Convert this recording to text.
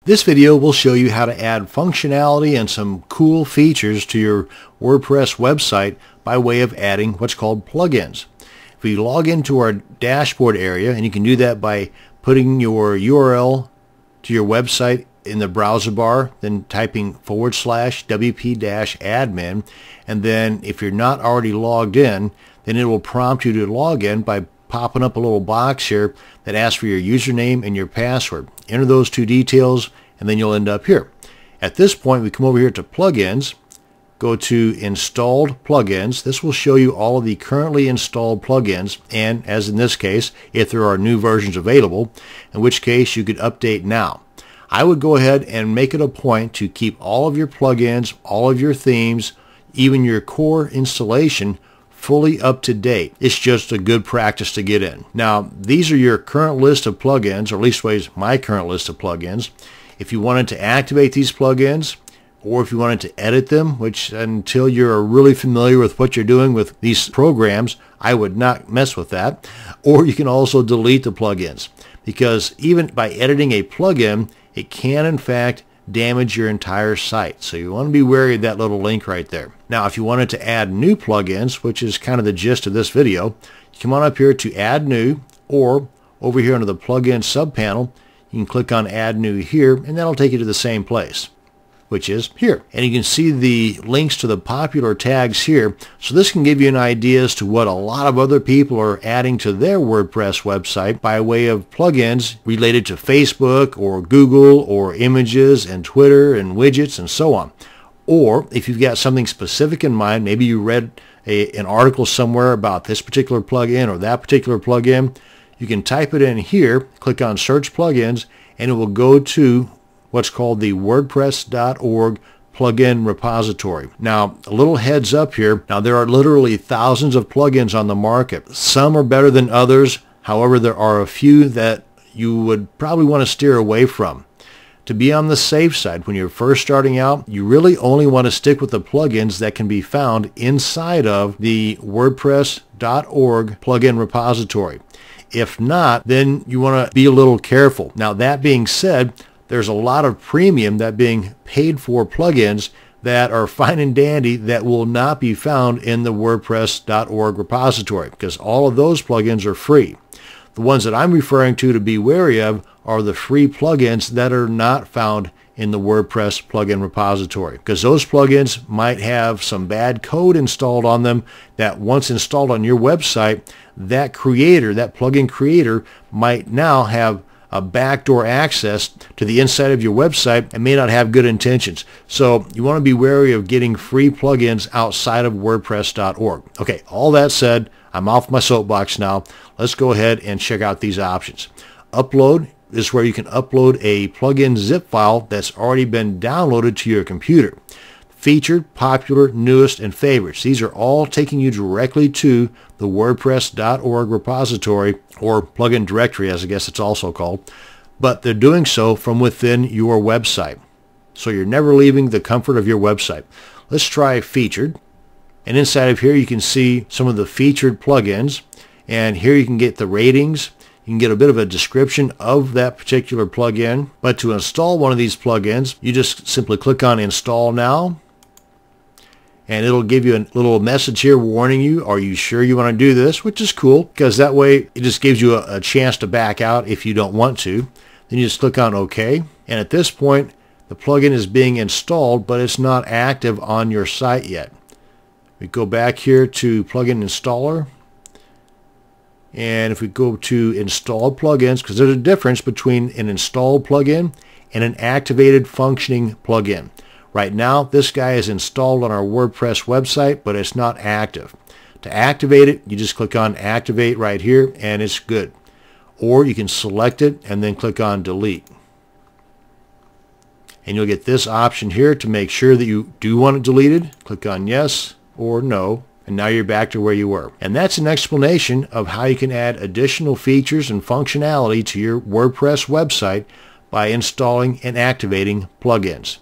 This video will show you how to add functionality and some cool features to your WordPress website by way of adding what's called plugins. If we log into our dashboard area, and you can do that by putting your URL to your website in the browser bar, then typing /wp-admin, and then if you're not already logged in, then it will prompt you to log in by popping up a little box here that asks for your username and your password. Enter those two details and then you'll end up here. At this point, we come over here to plugins, go to installed plugins. This will show you all of the currently installed plugins, and as in this case, if there are new versions available, in which case you could update now. I would go ahead and make it a point to keep all of your plugins, all of your themes, even your core installation fully up to date. It's just a good practice to get in. Now, these are your current list of plugins, or at least my current list of plugins. If you wanted to activate these plugins, or if you wanted to edit them, which until you're really familiar with what you're doing with these programs, I would not mess with that. Or you can also delete the plugins, because even by editing a plugin, it can in fact damage your entire site. So you want to be wary of that little link right there. Now, if you wanted to add new plugins, which is kind of the gist of this video, you come on up here to add new, or over here under the plugin subpanel, you can click on add new here, and that'll take you to the same place, which is here. And you can see the links to the popular tags here. So this can give you an idea as to what a lot of other people are adding to their WordPress website by way of plugins related to Facebook or Google or images and Twitter and widgets and so on. Or if you've got something specific in mind, maybe you read an article somewhere about this particular plugin or that particular plugin, you can type it in here, click on search plugins, and it will go to what's called the WordPress.org plugin repository. Now, a little heads up here. Now, there are literally thousands of plugins on the market. Some are better than others. However, there are a few that you would probably want to steer away from. To be on the safe side, when you're first starting out, you really only want to stick with the plugins that can be found inside of the WordPress.org plugin repository. If not, then you want to be a little careful. Now, that being said, there's a lot of premium that being paid for plugins that are fine and dandy that will not be found in the WordPress.org repository, because all of those plugins are free. The ones that I'm referring to be wary of are the free plugins that are not found in the WordPress plugin repository, because those plugins might have some bad code installed on them that once installed on your website, that plugin creator might now have a backdoor access to the inside of your website and may not have good intentions. So you want to be wary of getting free plugins outside of WordPress.org. Okay, all that said, I'm off my soapbox now. Let's go ahead and check out these options. Upload is where you can upload a plugin zip file that's already been downloaded to your computer. Featured, popular, newest, and favorites. These are all taking you directly to the WordPress.org repository, or plugin directory, as I guess it's also called, but they're doing so from within your website. So you're never leaving the comfort of your website. Let's try featured. And inside of here, you can see some of the featured plugins. And here you can get the ratings. You can get a bit of a description of that particular plugin. But to install one of these plugins, you just simply click on Install Now. And it'll give you a little message here warning you, are you sure you want to do this? Which is cool, because that way it just gives you a chance to back out if you don't want to. Then you just click on OK. And at this point, the plugin is being installed, but it's not active on your site yet. We go back here to Plugin Installer. And if we go to Installed Plugins, because there's a difference between an installed plugin and an activated functioning plugin. Right now, this guy is installed on our WordPress website, but it's not active. To activate it, you just click on Activate right here, and it's good. Or you can select it and then click on Delete. And you'll get this option here to make sure that you do want it deleted. Click on Yes or No, and now you're back to where you were. And that's an explanation of how you can add additional features and functionality to your WordPress website by installing and activating plugins.